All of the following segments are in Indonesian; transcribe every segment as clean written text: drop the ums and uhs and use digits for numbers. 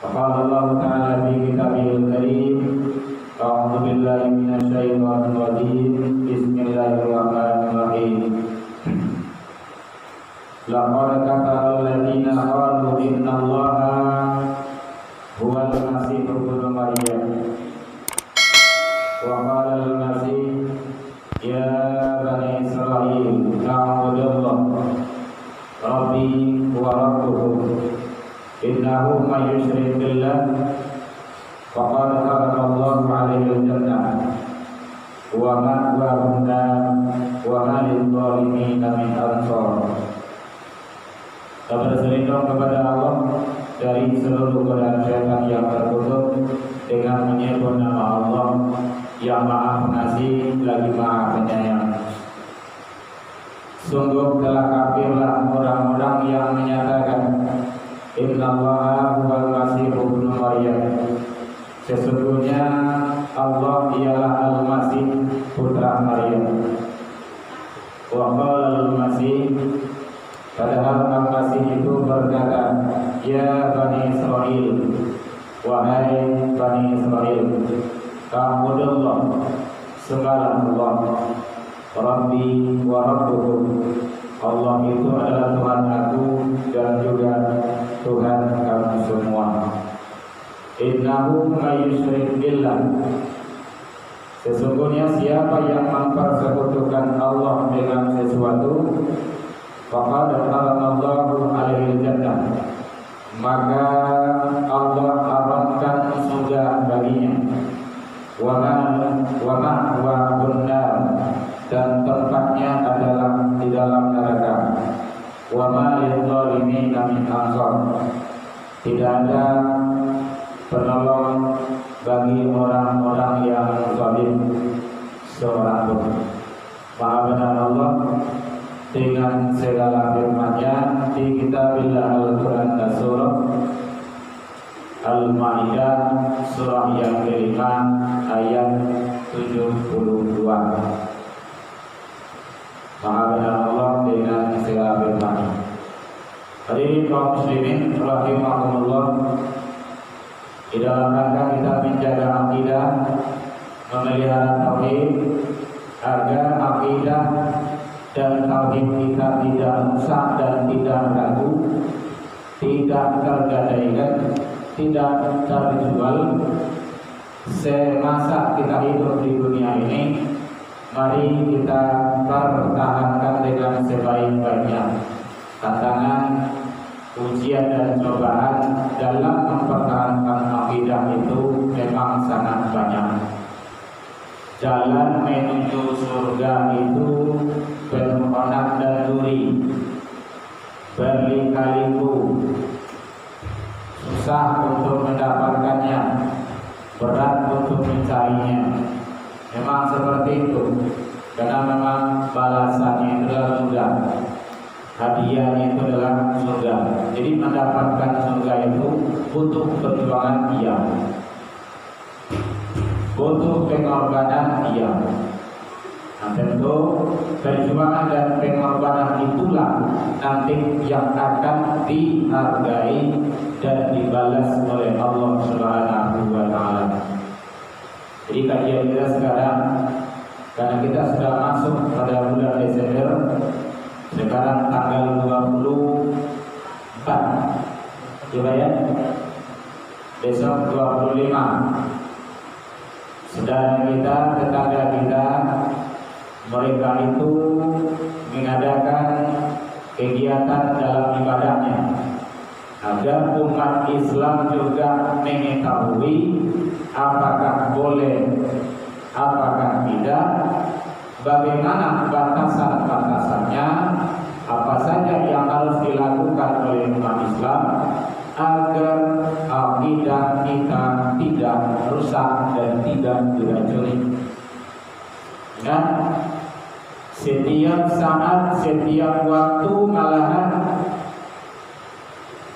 فقال الله تعالى في كتابه الكريم أعوذ بالله من الشيطان الرجيم بسم الله الرحمن الرحيم لقد كفر الذين قالوا إن الله هو المسيح ابن مريم وقال المسيح يا بني إسرائيل اعبدوا الله ربي وربكم إنه من يشرك بالله فقد حرم الله عليه الجنة ومأواه النار وما للظالمين من أنصار. Kita berselindung kepada Allah dari seluruh godaan syaitan yang terkutuk dengan menyebut nama Allah yang Maha Pengasih lagi Maha Penyayang. Sungguh telah kafirlah orang-orang yang menyatakan Innallaha huwal Masihu ibnu Maryam. Sesungguhnya Allah ialah Al-Masih putra Maryam. Wa qala Al-Masih, padahal Al-Masih itu berkata, ya Bani Israel, wahai Bani Israel, ta'budullah, sembahlah Allah, Rabbi wa Rabbukum, Allah itu adalah Tuhan aku dan juga Tuhan kamu semua. Innahu may yusyrik billah, sesungguhnya siapa yang mempersekutukan Allah dengan sesuatu, faqad haramallahu alaihi jannah, maka Allah haramkan surga baginya. Wa ma nar, dan tempatnya adalah di dalam neraka. Wa ma lidzalimin min ansar, tidak ada penolong bagi orang-orang yang zalim seorang pun. Maha benar Allah dengan segala firman-Nya di kitabillah Al-Quran dan surah Al-Ma'idah surah yang kelima ayat 72. Maha benar Allah dengan segala firman-Nya. Hadirin kaum muslimin rahimakumullah, di dalam rangka kita menjaga akidah, memelihara tauhid, agar akidah dan tauhid kita tidak rusak dan tidak ragu, tidak tergadaikan, tidak terjual semasa kita hidup di dunia ini. Mari kita pertahankan dengan sebaik-baiknya. Tantangan, ujian dan cobaan dalam mempertahankan akidah itu memang sangat banyak. Jalan menuju surga itu penuh onak dan duri, berlika-liku, susah untuk mendapatkannya, berat untuk mencarinya. Memang seperti itu, karena memang balasannya itu adalah surga, hadiahnya itu adalah surga. Jadi mendapatkan surga itu butuh perjuangan, iya, butuh pengorbanan, iya. Nah, tentu perjuangan dan pengorbanan itulah nanti yang akan dihargai dan dibalas oleh Allah Subhanahu wa Ta'ala. Jadi kajian kita sekarang, karena kita sudah masuk pada bulan Desember, sekarang tanggal 24, coba ya, besok 25. Saudara kita, tetangga kita, mereka itu mengadakan kegiatan dalam ibadahnya agar umat Islam juga mengetahui apakah boleh, apakah tidak, bagaimana batasan-batasannya, apa saja yang harus dilakukan oleh umat Islam agar akidah kita tidak rusak dan tidak diracuni. Dan setiap saat, setiap waktu, malahan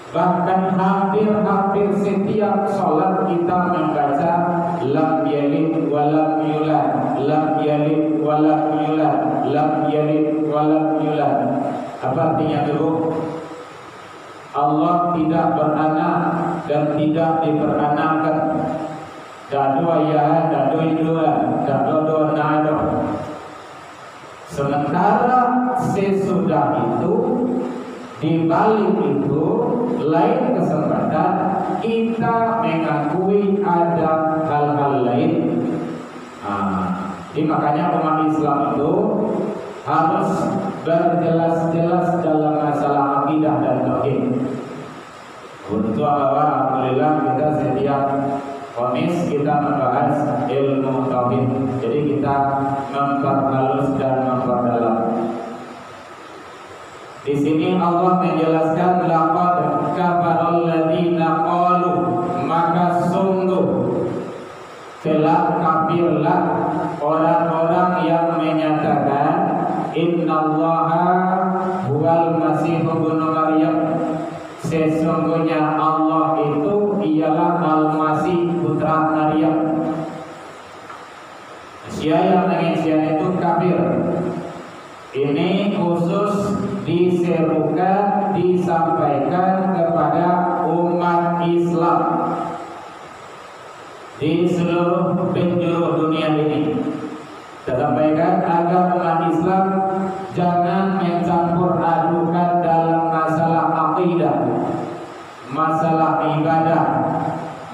bahkan hampir setiap sholat kita membaca lam yalid wa lam yulad, lam yalid wa lam yulad, lam yalid wa lam yulad. Apa artinya dulu? Allah tidak beranak dan tidak diperanakkan. Dado ayah, dado idua, dado nado. Sementara sesudah itu, di balik itu, lain kesempatan kita mengakui ada hal-hal lain. Jadi makanya umat Islam itu harus berjelas-jelas dalam masalah akidah dan tauhid. Untuk alhamdulillah kita setiap Kamis kita membahas ilmu tauhid. Jadi kita memperhalus dan memperdalam. Di sini Allah menjelaskan laqad kafaral ladzina qalu, maka sungguh telah kafirlah orang-orang yang menyatakan innallaha huwal masih ibnu Maryam, sesungguhnya Allah itu ialah Al-Masih putra Maryam. Siapa yang mengisyarat itu kafir. Ini khusus diserukan, disampaikan kepada umat Islam di seluruh penjuru dunia ini. Sampaikan agar umat Islam jangan mencampur adukan dalam masalah akidah, masalah ibadah,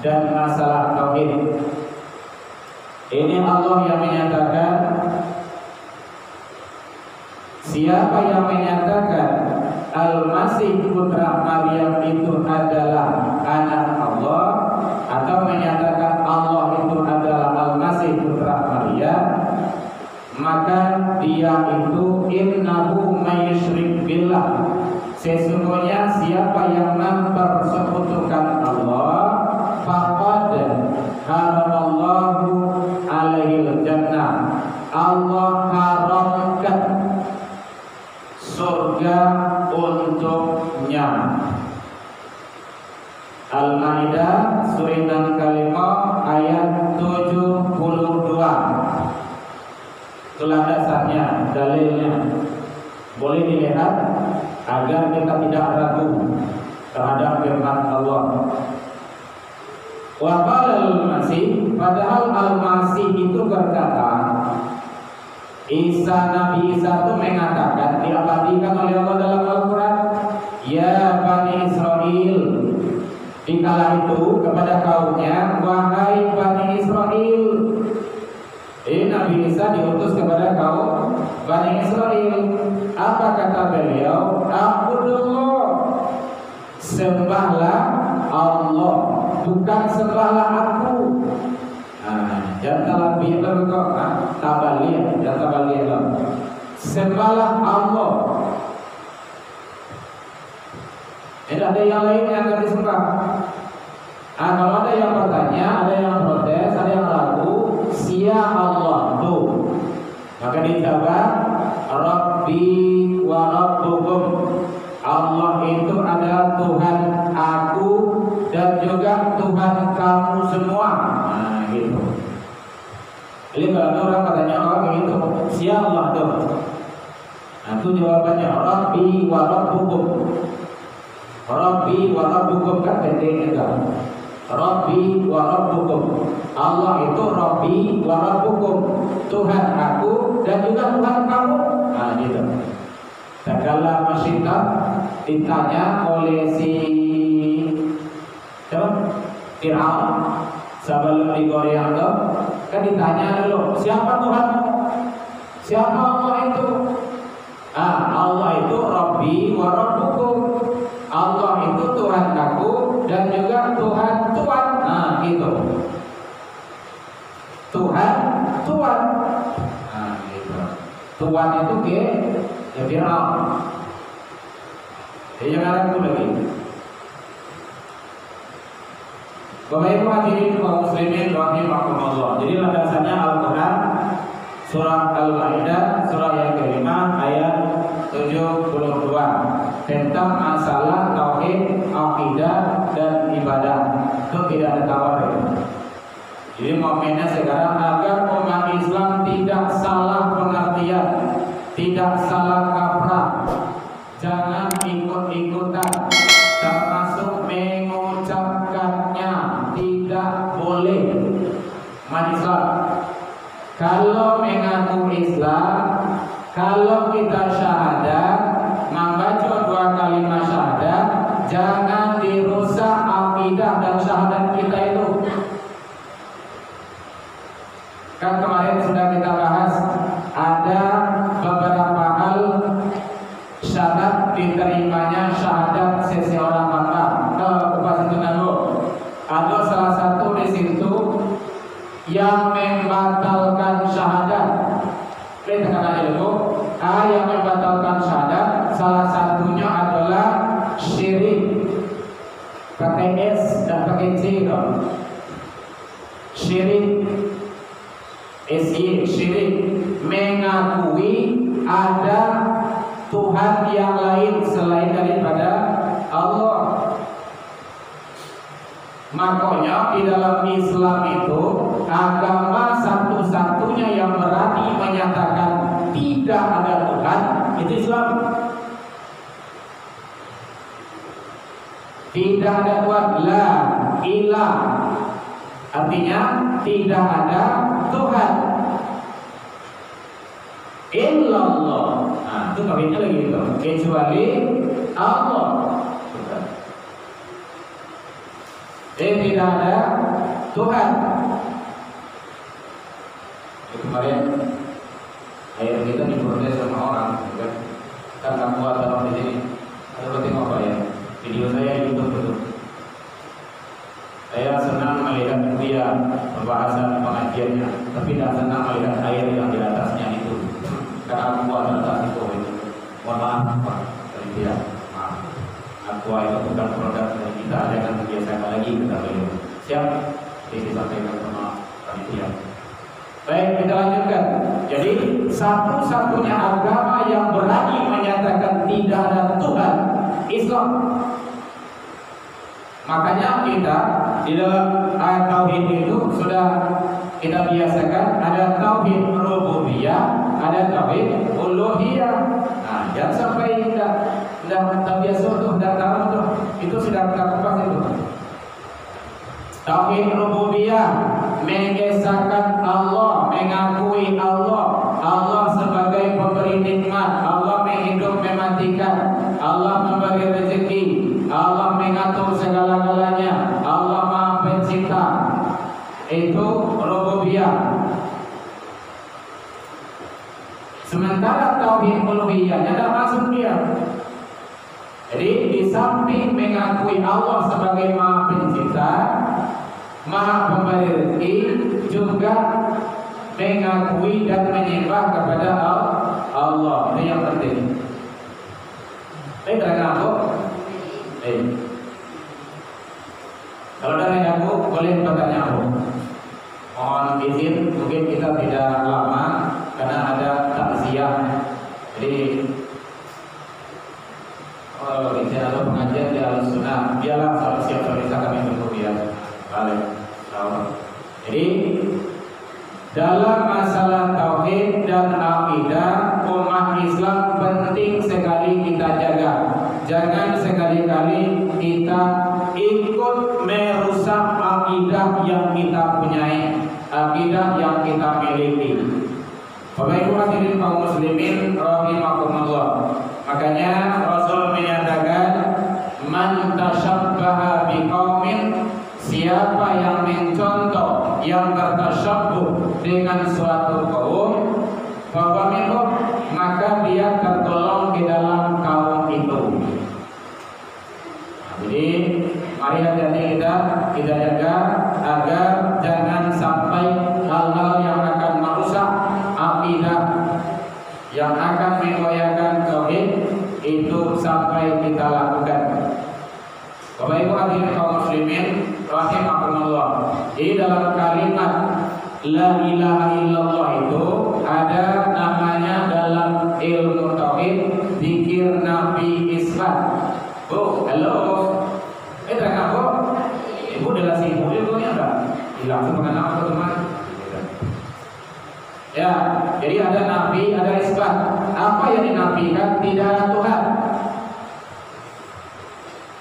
dan masalah tauhid. Ini Allah yang menyatakan, siapa yang menyatakan Al-Masih putra Maryam itu adalah anak Allah, atau menyatakan Allah itu adalah Al-Masih putra Maryam, maka dia itu innahu mayyusyrik billah, sesungguhnya siapa yang mempersekutukan Allah, faqad haramallahu alaihil jannah, Allah haramkan surga untuknya. Al-Maidah surah Al-Kalimah ayat 72. Itulah dasarnya, dalilnya. Boleh dilihat agar kita tidak ragu terhadap firman Allah. Wa qala al-Masih, padahal Al-Masih itu berkata, Nabi Isa itu mengatakan, diabadikan oleh Allah dalam Al-Quran, ya Bani Israel, dikala itu kepada kaumnya, wahai Bani Israel. Nabi Isa diutus kepada kaum Bani Israel. Apa kata beliau? Abudullah, sembahlah Allah, bukan sembahlah aku. Jangan biar kok tabaliah, jangan tabaliah. Sembahlah Allah. Tidak ada yang lain yang akan disembah. Kalau ada yang bertanya, ada yang protes, ada yang ragu, siapa Allah tuh? Maka dijawab, Rabbi wa Rabbukum. Allah itu adalah Tuhan aku dan juga Tuhan kamu semua. Gitu. Jadi kalau orang katanya begitu, siapa Allah tuh? Itu jawabannya Rabbi wa Rabbukum. Rabbi wa Rabbukum kan pentingnya kan? Rabbi wa Rabbukum. Allah itu Rabbi wa Rabbukum, Tuhan aku dan juga Tuhan kamu. Gitu. Segala masyarakat ditanya oleh si Fir'aun sebelum digoreng itu, kan ditanya dulu, siapa Tuhanmu? Siapa Allah itu? Allah itu Rabbi wa Rabbukum. Allah itu Tuhan aku dan juga Tuhan Tuhan. Gitu. Tuhan Tuhan. Gitu. Tuhan itu ke ya Fir'aun. Jangan ragu lagi. Bapak Ibu hadirin kaum muslimin rahimakumullah. Jadi landasannya Al-Quran surah Al-Maidah surah yang kelima ayat 72 tentang masalah tauhid, akidah dan ibadah. Itu tidak ada tawar ya. Jadi momennya sekarang agar umat Islam tidak salah pengertian, tidak salah kaprah, jangan ikut-ikutan. boleh Islam. Kalau mengaku Islam, kalau kita syahadat, membaca 2 kalimat syahadat, jangan dirusak akidah dan syahadat kita itu. Kan kemarin sudah kita bahas, ada beberapa hal syarat diterimanya syahadat seseorang hamba. Kalau kupas itu dulu, ada salah satu di situ yang membatalkan syahadat. Lihat aja dulu. Yang membatalkan syahadat salah satunya adalah syirik. Pakai S dan pakai C dong. Syirik. Syirik mengakui ada Tuhan yang lain selain daripada Allah. Makanya di dalam Islam itu agama satu-satunya yang berani menyatakan tidak ada Tuhan itu Islam. Tidak ada Tuhan, la ilah, artinya tidak ada Tuhan. Illallah, nah itu kawinnya lagi gitu, kecuali Allah. Tidak ada Tuhan. Kemarin air kita diprotes sama orang, kan? Karena buat orang di sini. Ada tengok apa ya? Video saya YouTube itu. Saya senang melihat dia pembahasan pengajiannya, tapi tidak senang melihat air yang di atasnya itu. Karena buat atas itu. Mohon maaf Pak, dari dia. Maaf. Aqua itu bukan produk dari kita, jangan membiasakan lagi kita beliau. Siap? Ini disampaikan sama panitia. Baik, kita lanjutkan. Jadi satu-satunya agama yang berani menyatakan tidak ada Tuhan, Islam. Makanya kita di dalam ayat tauhid itu sudah kita biasakan ada tauhid rububiyah, ada tauhid uluhiyah. Nah, jangan sampai tidak biasa tuh, tidak tahu tuh. Itu sudah kita kupas itu. Tauhid rububiyah mengesahkan Allah, mengakui Allah sebagai pemberi nikmat, Allah menghidup mematikan, Allah memberi rezeki, Allah mengatur segala-galanya, Allah Maha Pencipta. Itu rububiyah. Sementara tauhid uluhiyahnya tidak masuk dia. Jadi di samping mengakui Allah sebagai Maha Pencipta, Maha Pemberi rezeki, juga mengakui dan menyembah kepada Allah. Ini yang penting. Terangkan aku. Kalau dari aku boleh bertanya aku. Mohon izin, mungkin kita tidak lama karena ada takziah. Jadi izin atau pengajian di Al-Sunnah, biarlah salah siapa bisa kami berkuliah. Jadi dalam masalah tauhid dan akidah umat Islam penting sekali kita jaga. Jangan sekali-kali kita ikut merusak akidah yang kita punyai, akidah yang kita miliki. Bapak Ibu hadirin kaum muslimin rahimakumullah. Makanya Rasul menyatakan man tashabbaha biqaumin, siapa yang mencontoh, yang bertasyabbuh dengan suatu kaum, bahwa minhum, maka dia tergolong di dalam kaum itu. Jadi mari hati-hati kita jaga agar jangan sampai hal-hal yang akan merusak akidah, yang akan menggoyahkan tauhid itu sampai kita lakukan. Bapak Ibu hadirin kaum muslimin rahimakumullah. Di dalam kalimat la ilaha illallah itu ada namanya dalam ilmu tauhid zikir nafi isbat. Oh, halo. Terang apa? Ibu adalah si ibu itu nya enggak? Langsung mengenal atau teman? Ya, jadi ada nafi, ada isbat. Apa yang dinafikan? Tidak ada Tuhan.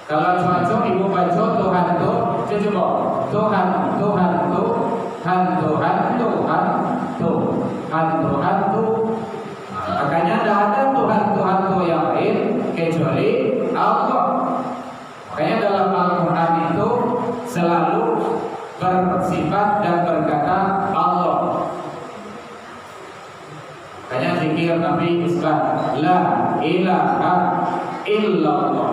Kalau cocok ibu baca Tuhan itu coba. Tuhan, Tuhan, Tuhan, Tuhan, Tuhan, Tuhan, Tuhan, Tuhan. Makanya tidak ada Tuhan yang lain kecuali Allah. Makanya dalam Al-Quran itu selalu bersifat dan berkata Allah. Makanya zikir Nabi Islam, la ilaha illallah.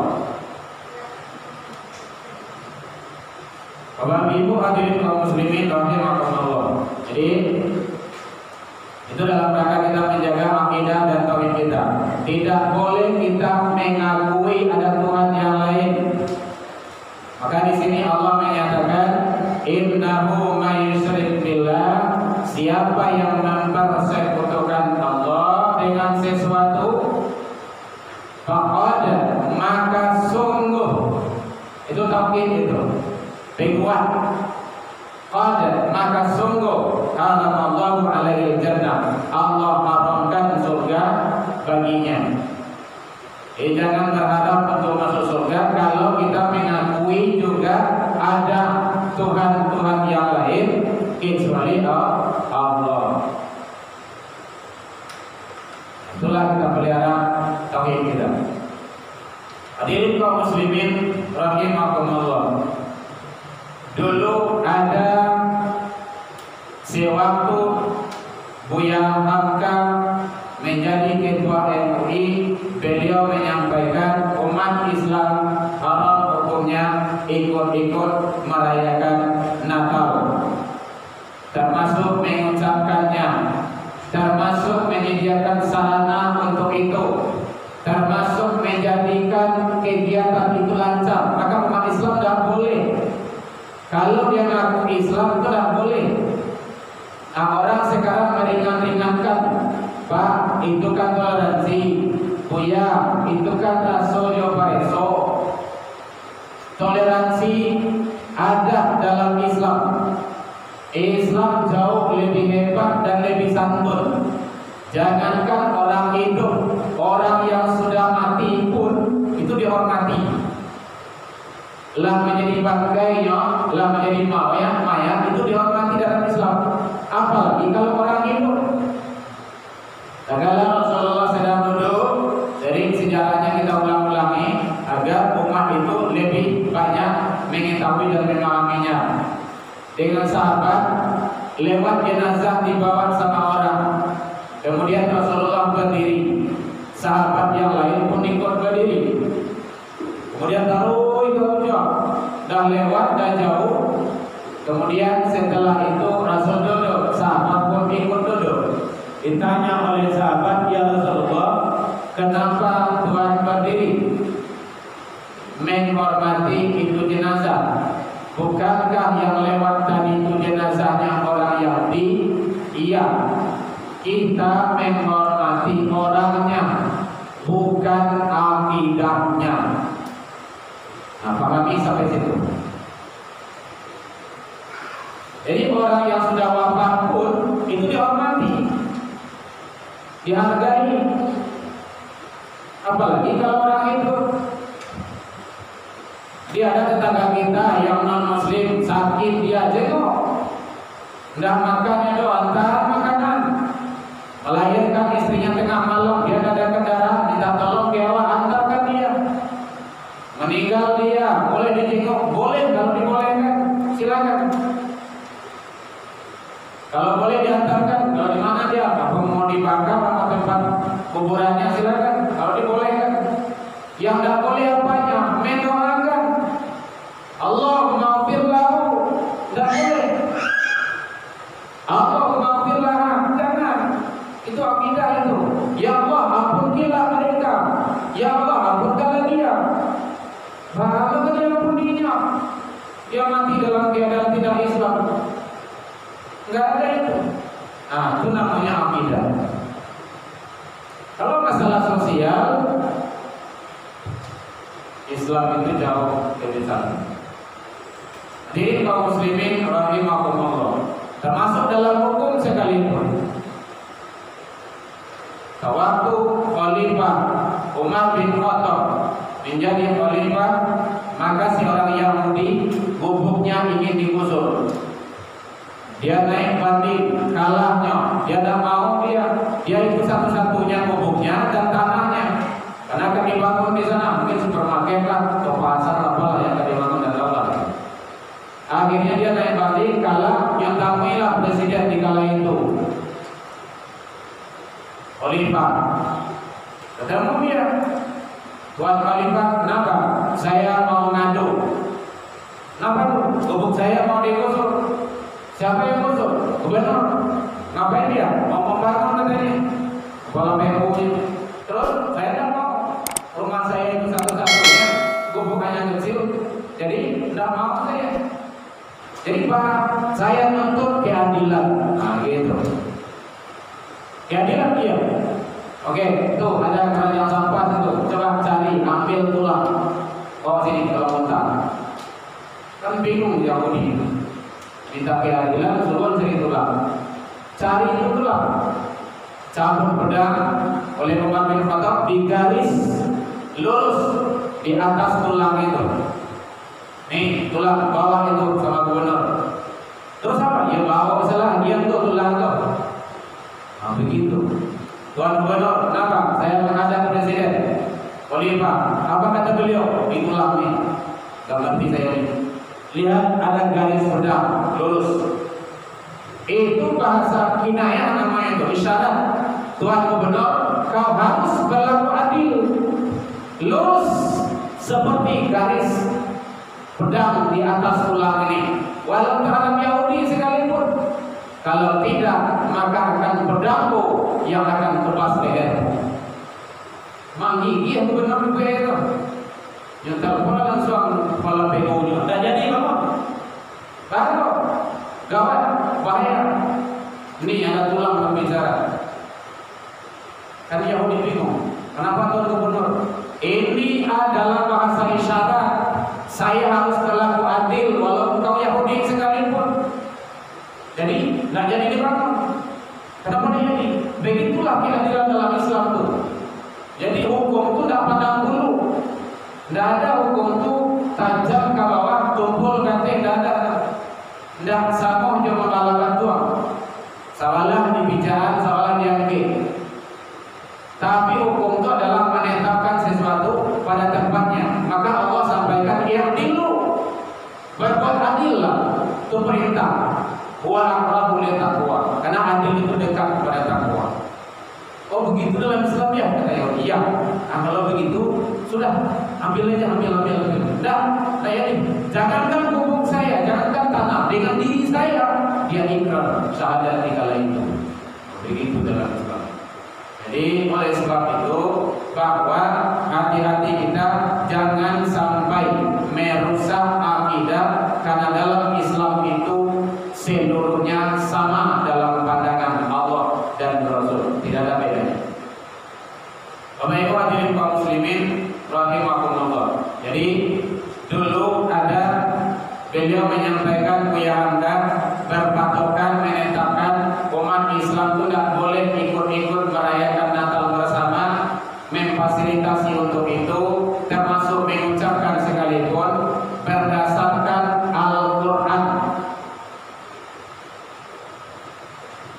Bapak Ibu hadirin kaum muslimin rahimakumullah. Jadi itu dalam rangka kita menjaga akidah dan tauhid kita. Tidak boleh kita mengakui ada Tuhan yang lain. Maka di sini Allah menyatakan innahu may yusyrik billah, siapa yang mempersekutukan Allah dengan sesuatu, faqad, maka sungguh, itu tauhid itu. Bikuat. Qad, maka sungguh haramallahu alaihi jannah, Allah haramkan surga baginya. Jangan berharap untuk masuk surga kalau kita mengakui juga ada Tuhan-Tuhan yang lain kecuali Allah. Itulah kita pelihara tauhid kita. Hadirin kaum muslimin rahimakumullah. Dulu ada sewaktu Buya Hamka menjadi ketua MUI, beliau menyampaikan umat Islam haram hukumnya ikut-ikut merayakan Natal, termasuk mengucapkannya, termasuk menyediakan sarana untuk itu, termasuk menjadikan kegiatan itu lancar. Maka umat Islam tidak boleh. Kalau dia ngaku Islam itu tidak boleh. Nah, orang sekarang meringan-ringankan, Pak, itu kan toleransi, Buya, itu kan rasulnya Pareso. Toleransi ada dalam Islam. Islam jauh lebih hebat dan lebih santun. Jangankan orang hidup, orang yang sudah mati pun itu dihormati. Lah menjadi bangkainya, lah menjadi mayat itu dihormati dalam Islam. Apalagi kalau orang hidup. Segala Rasulullah sedang duduk, dari sejarahnya kita ulang-ulangi agar umat itu lebih banyak mengetahui dan memahaminya. Dengan sahabat lewat jenazah dibawa sama orang, kemudian Rasulullah berdiri, sahabat yang lain pun ikut berdiri. Kemudian taruh itu dah lewat, dah jauh. Kemudian setelah itu Rasul duduk, sahabat pun ikut duduk. Ditanya oleh sahabat, ya Rasulullah, kenapa Tuhan berdiri menghormati itu jenazah? Bukankah yang lewat tadi itu jenazahnya orang Yahudi? Iya, kita menghormati orangnya, bukan akidahnya. Nah, pahami sampai situ. Jadi orang yang sudah wafat pun itu dihormati, dihargai. Apalagi kalau orang itu. Dia ada tetangga kita yang non muslim sakit, dia jenguk, nggak makannya doang, antar makanan. Melahirkan istrinya tengah malam, dia ada kendaraan, minta tolong bawa, antarkan dia. Meninggal dia, boleh dijenguk, boleh kalau dibolehkan, silakan. Kalau boleh diantarkan, kalau di mana dia, kalau mau dibakar atau tempat kuburannya silakan, kalau dibolehkan. Yang tidak boleh apanya, mendoakan. Allahumma ighfir lahu, tidak boleh. Allahumma ighfir laha, jangan. Itu akidah itu. Ya Allah, ampunilah mereka. Ya Allah, ampunkanlah dia. Bagaimana dia ampuninya? Dia mati dalam keadaan tidak Islam. Enggak ada itu. Nah, itu namanya akidah. Kalau masalah sosial, Islam itu jauh lebih sana. Jadi kaum muslimin rahimakumullah, termasuk dalam hukum sekalipun. Waktu Khalifah Umar bin Khattab menjadi khalifah, maka si orang Yahudi gubuknya ingin digusur. Dia naik banding, kalahnya, dia tidak mau, dia itu satu-satunya gubuknya dan tanahnya, karena akan dibangun di sana, mungkin supermarket lah, atau pasar apa yang akan dibangun dan tahu lah. Akhirnya dia naik banding, kalah, yang tamuilah presiden di kala itu, khalifah. Ketemu dia, Tuan Khalifah, kenapa? Saya mau ngadu. Kenapa tuh? Gubuk saya mau digusur. Siapa yang gusur? Gubernur. Ngapain dia? Mau membangun katanya. Kepala PU. Terus saya tidak mau. Rumah saya itu satu-satunya, gubuk hanya kecil. Jadi tidak mau saya. Jadi Pak, saya nuntut keadilan. Nah gitu. Keadilan dia. Oke, tuh ada keranjang sampah itu. Coba cari, ambil tulang. Oh sini kalau muntah. Kan bingung Yahudi. Minta keadilan, suruh cari tulang. Cari itu tulang. Cabut pedang oleh Umar bin Khattab, digaris lurus di atas tulang itu. Nih tulang bawah itu sama gubernur. Terus apa? Ya bawa salah dia tuh tulang tuh. Nah begitu. Tuan Gubernur, kenapa? Saya menghadap presiden, khalifah. Apa kata beliau? Itulah nih. Gak ngerti saya ini. Lihat ada garis pedang lurus. Itu bahasa kinayah namanya itu, isyarat. Tuan Gubernur, kau harus berlaku adil. Lurus seperti garis pedang di atas tulang ini. Walau terhadap Yahudi sekalipun. Kalau tidak, maka akan berdampu yang akan tebas leher. Menggigih gubernur itu. Yang telepon langsung kepala PU nya. Tak jadi apa? Baru gawat, bahaya. Ini ada tulang berbicara. Kan Yahudi bingung. Kenapa Tuan Gubernur? Ini adalah bahasa isyarat. Saya harus berlaku adil walaupun kau Yahudi sekalipun. Jadi, tidak jadi dibangun. Kenapa tidak jadi? Begitulah keadilan dalam Islam itu. Jadi hukum itu tidak pandang bulu. Tidak ada hukum itu tajam ke bawah, tumpul kate, tidak ada. Tidak sama cuma balapan tuang. Sawalah dibicarakan, sawalah diangkat. Tapi hukum itu adalah menetapkan sesuatu pada tempatnya. Maka Allah sampaikan yang dulu berbuat adil lah. Itu perintah. Wa aqrabu littaqwa. Karena adil itu dekat kepada takwa. Oh begitu dalam Islam ya? Kata ya, iya. Nah, kalau begitu sudah ambil aja, ambil. Dah, saya ini jangankan gubuk saya, jangankan tanah, dengan diri saya dia ikrar syahadat di kala itu. Begitu dalam Islam. Jadi oleh sebab itu bahwa hati-hati kita jangan sampai merusak akidah, karena dalam Islam itu seluruhnya sama dalam pandangan Allah dan Rasul, tidak ada bedanya. Bapak Ibu hadirin kaum muslimin rahimakumullah. Jadi dulu ada beliau menyampaikan Buya Hamdan berpatokan menetapkan umat Islam itu tidak boleh ikut-ikut merayakan Natal bersama, memfasilitasi untuk itu, termasuk mengucapkan sekalipun berdasarkan Al-Quran.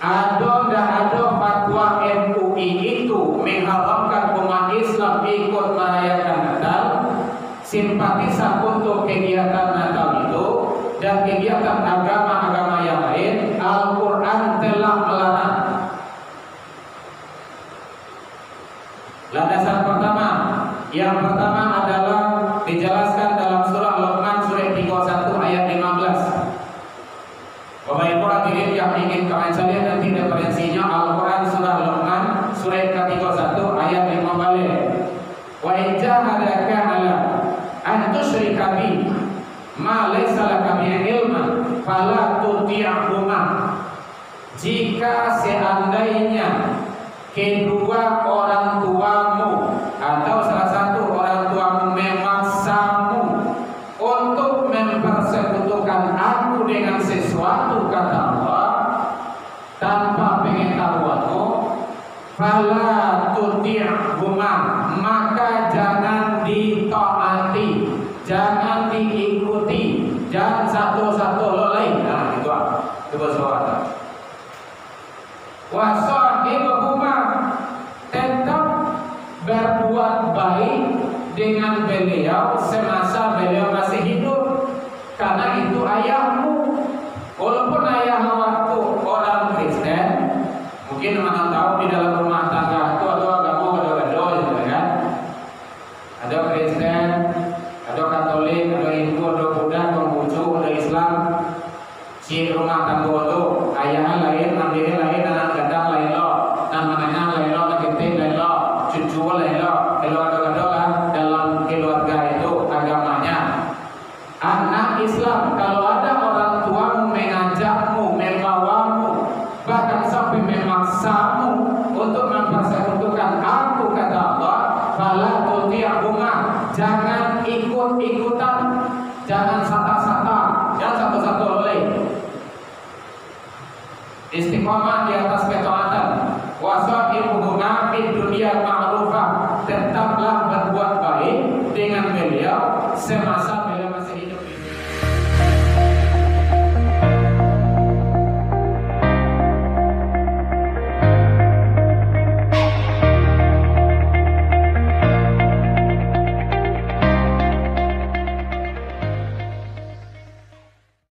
Ada fatwa MUI itu mengharamkan umat Islam ikut merayakan Natal, simpatisan untuk kegiatan Natal itu dan kegiatan agama-agama yang lain. Al-Quran telah melarang. Landasan pertama, yang pertama adalah dijelaskan dalam surah Luqman surah 31 ayat 15. Bapak Ibu hadirin yang ingin kalian lihat nanti referensinya Al-Quran surah Luqman surah 31 ayat 15. Wa in jahadaka ala an tusyrika bi ma laysa laka bihi ilman fala tuti'huma. Jika seandainya kedua orang tuamu atau salah satu orang tuamu memaksamu untuk mempersekutukan aku dengan sesuatu, kata Allah, tanpa pengetahuanmu, fala tuti'huma, maka jangan ditaati. ditaati, jangan diikuti, jangan satu-satu lain. Nah, itu bahasa wasahibahuma, tetap berbuat baik dengan beliau semasa beliau masih hidup, karena itu ayahmu. Walaupun ayah waktu orang Kristen, mungkin mana tahu di dalam rumah tangga itu ada agama ada gitu kan, ada Kristen, ada Katolik, ada Hindu, ada Buddha, Konghucu, ada Islam. Si rumah tangga itu ayahnya lain, ambilnya lain, anak gadang lain lo, namanya lain lo, ketik lain lo, cucu lain lo, ada dalam keluarga itu agamanya. Anak Islam, kalau ada orang tuamu mengajakmu, membawamu, bahkan sampai memaksamu untuk mempersekutukan aku, kata Allah, fala tuti'huma, jangan ikut-ikutan, jangan sata-sata, jangan satu-satu oleh. Istiqomah di atas ketaatan. Wasahibuhuma fid dunya ma'rufah, tetaplah berbuat baik dengan beliau semasa